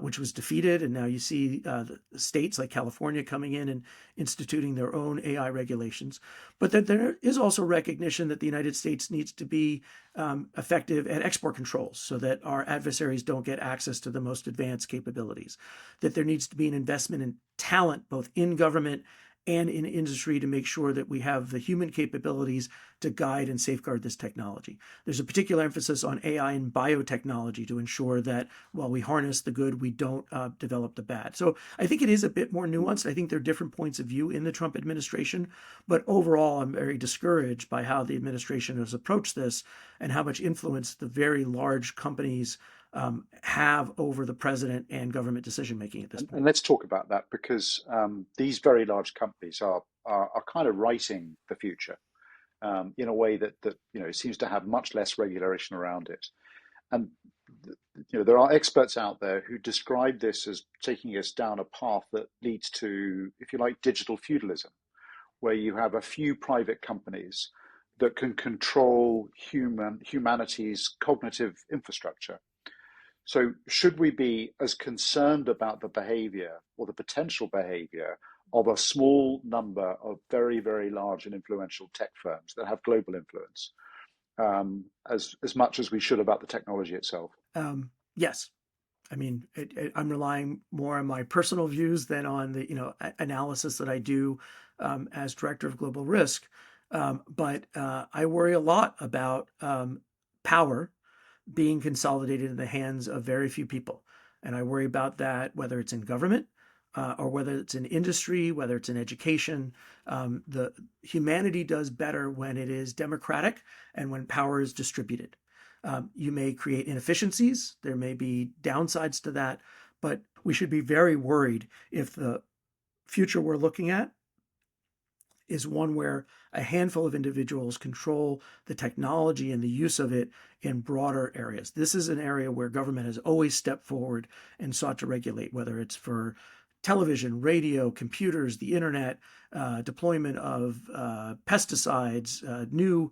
C: which was defeated. And now you see the states like California coming in and instituting their own AI regulations. But that there is also recognition that the United States needs to be effective at export controls so that our adversaries don't get access to the most advanced capabilities. That there needs to be an investment in talent, both in government and in industry, to make sure that we have the human capabilities to guide and safeguard this technology. There's a particular emphasis on AI and biotechnology to ensure that while we harness the good, we don't develop the bad. So I think it is a bit more nuanced. I think there are different points of view in the Trump administration, but overall, I'm very discouraged by how the administration has approached this and how much influence the very large companies have over the president and government decision making at this point.
A: And let's talk about that, because these very large companies are kind of writing the future in a way that seems to have much less regulation around it. And there are experts out there who describe this as taking us down a path that leads to, if you like, digital feudalism, where you have a few private companies that can control humanity's cognitive infrastructure. So should we be as concerned about the behavior or the potential behavior of a small number of very, very large and influential tech firms that have global influence as much as we should about the technology itself?
C: Yes. I mean, I'm relying more on my personal views than on the analysis that I do as director of global risk. But I worry a lot about power being consolidated in the hands of very few people. And I worry about that, whether it's in government or whether it's in industry, whether it's in education. The humanity does better when it is democratic and when power is distributed. You may create inefficiencies. There may be downsides to that, but we should be very worried if the future we're looking at is one where a handful of individuals control the technology and the use of it in broader areas. This is an area where government has always stepped forward and sought to regulate, whether it's for television, radio, computers, the internet, deployment of pesticides, new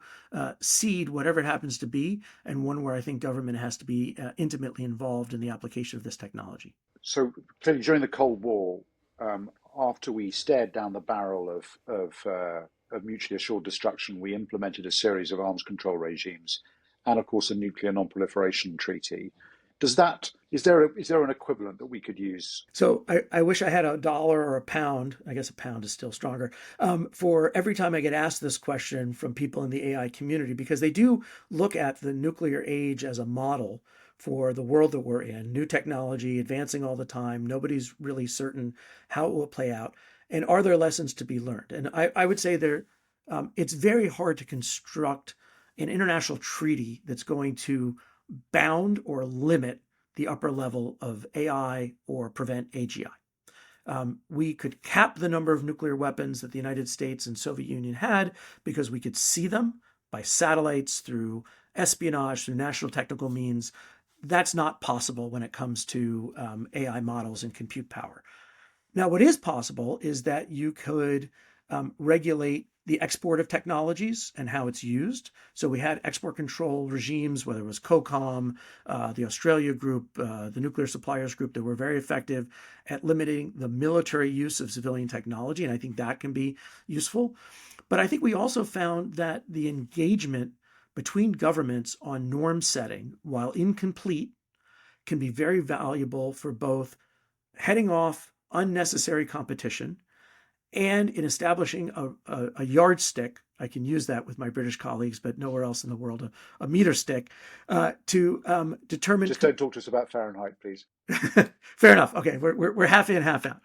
C: seed, whatever it happens to be, and one where I think government has to be intimately involved in the application of this technology.
A: So clearly, during the Cold War, after we stared down the barrel of mutually assured destruction, we implemented a series of arms control regimes, and of course, a nuclear non-proliferation treaty. Is there an equivalent that we could use?
C: So I wish I had $1 or £1. I guess £1 is still stronger, for every time I get asked this question from people in the AI community, because they do look at the nuclear age as a model for the world that we're in. New technology advancing all the time. Nobody's really certain how it will play out. And are there lessons to be learned? And I would say it's very hard to construct an international treaty that's going to bound or limit the upper level of AI or prevent AGI. We could cap the number of nuclear weapons that the United States and Soviet Union had because we could see them by satellites, through espionage, through national technical means. That's not possible when it comes to AI models and compute power. Now, what is possible is that you could regulate the export of technologies and how it's used. So we had export control regimes, whether it was COCOM, the Australia Group, the Nuclear Suppliers Group, that were very effective at limiting the military use of civilian technology. And I think that can be useful. But I think we also found that the engagement between governments on norm setting, while incomplete, can be very valuable for both heading off unnecessary competition and in establishing a yardstick. I can use that with my British colleagues, but nowhere else in the world, a meter stick, to determine.
A: Just don't talk to us about Fahrenheit, please.
C: Fair enough. Okay, we're half in, half out.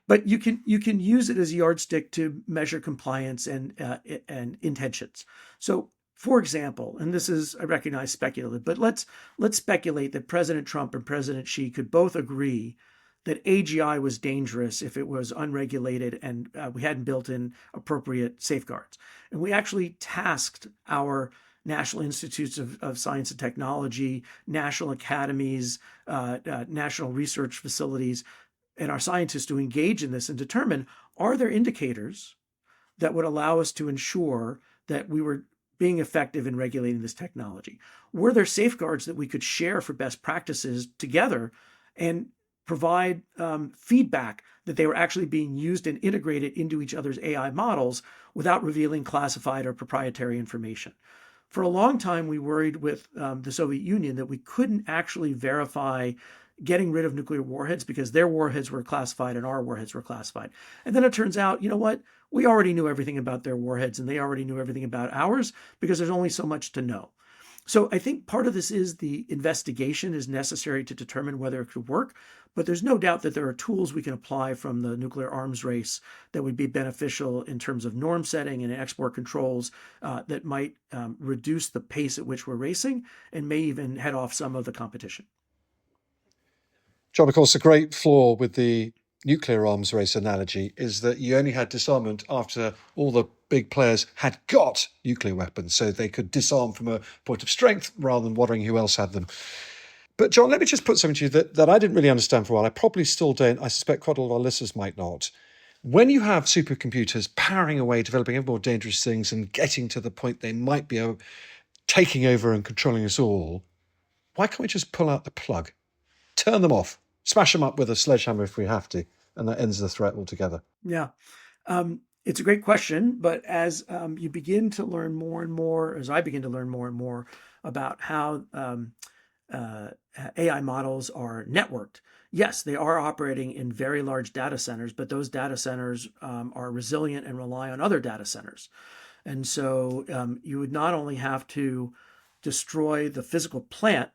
C: But you can use it as a yardstick to measure compliance and intentions. So, for example, and this is, I recognize, speculative, but let's speculate that President Trump and President Xi could both agree that AGI was dangerous if it was unregulated and we hadn't built in appropriate safeguards. And we actually tasked our National Institutes of Science and Technology, national academies, national research facilities, and our scientists to engage in this and determine, are there indicators that would allow us to ensure that we were being effective in regulating this technology? Were there safeguards that we could share for best practices together and provide feedback that they were actually being used and integrated into each other's AI models without revealing classified or proprietary information? For a long time, we worried with the Soviet Union that we couldn't actually verify getting rid of nuclear warheads because their warheads were classified and our warheads were classified. And then it turns out, you know what? We already knew everything about their warheads and they already knew everything about ours because there's only so much to know. So I think part of this is the investigation is necessary to determine whether it could work, but there's no doubt that there are tools we can apply from the nuclear arms race that would be beneficial in terms of norm setting and export controls that might reduce the pace at which we're racing and may even head off some of the competition.
D: John, of course, the great flaw with the nuclear arms race analogy is that you only had disarmament after all the big players had got nuclear weapons, so they could disarm from a point of strength rather than wondering who else had them. But John, let me just put something to you that I didn't really understand for a while. I probably still don't. I suspect quite a lot of our listeners might not. When you have supercomputers powering away, developing ever more dangerous things and getting to the point they might be taking over and controlling us all, why can't we just pull out the plug, turn them off, smash them up with a sledgehammer if we have to, and that ends the threat altogether?
C: Yeah. It's a great question, but as you begin to learn more and more, as I begin to learn more and more about how AI models are networked, yes, they are operating in very large data centers, but those data centers are resilient and rely on other data centers. And so you would not only have to destroy the physical plant,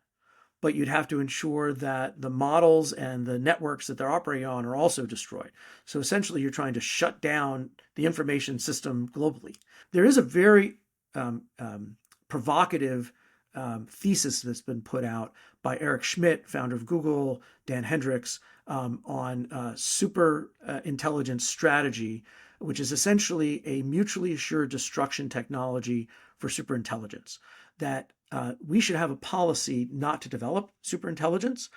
C: but you'd have to ensure that the models and the networks that they're operating on are also destroyed. So essentially, you're trying to shut down the information system globally. There is a very provocative thesis that's been put out by Eric Schmidt, founder of Google, Dan Hendricks, on super intelligence strategy, which is essentially a mutually assured destruction technology for superintelligence. That we should have a policy not to develop superintelligence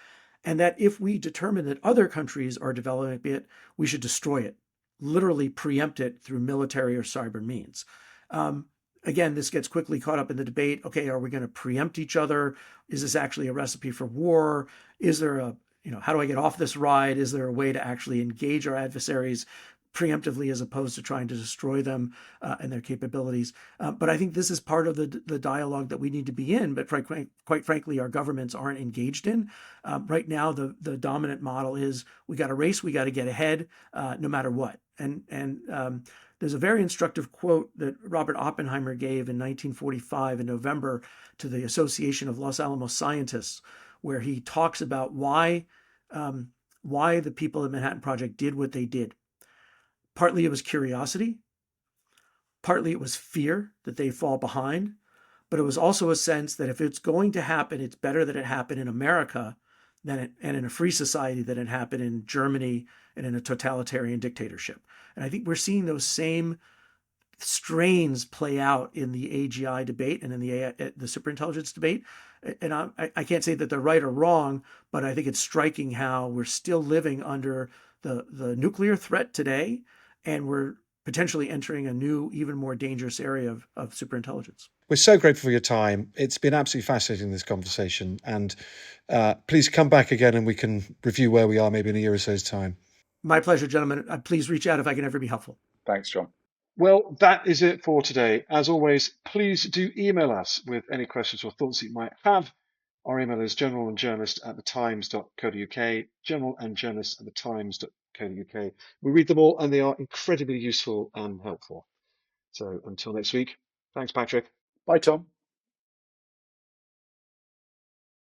C: and that if we determine that other countries are developing it, we should destroy it, literally preempt it through military or cyber means. Again, this gets quickly caught up in the debate. Okay, are we going to preempt each other? Is this actually a recipe for war? Is there a, how do I get off this ride? Is there a way to actually engage our adversaries preemptively as opposed to trying to destroy them and their capabilities? But I think this is part of the dialogue that we need to be in, but quite frankly, our governments aren't engaged in. Right now, the dominant model is we got to race, we got to get ahead no matter what. And there's a very instructive quote that Robert Oppenheimer gave in 1945 in November to the Association of Los Alamos Scientists, where he talks about why the people of the Manhattan Project did what they did. Partly it was curiosity, partly it was fear that they fall behind, but it was also a sense that if it's going to happen, it's better that it happen in America and in a free society than it happened in Germany and in a totalitarian dictatorship. And I think we're seeing those same strains play out in the AGI debate and in the superintelligence debate. And I can't say that they're right or wrong, but I think it's striking how we're still living under the nuclear threat today, and we're potentially entering a new, even more dangerous area of superintelligence.
D: We're so grateful for your time. It's been absolutely fascinating, this conversation. And please come back again and we can review where we are maybe in a year or so's time.
C: My pleasure, gentlemen. Please reach out if I can ever be helpful.
A: Thanks, Jon.
B: Well, that is it for today. As always, please do email us with any questions or thoughts that you might have. Our email is generalandjournalist@thetimes.co.uk, generalandjournalist@thetimes.co.uk. We read them all and they are incredibly useful and helpful. So until next week, thanks, Patrick.
A: Bye, Tom.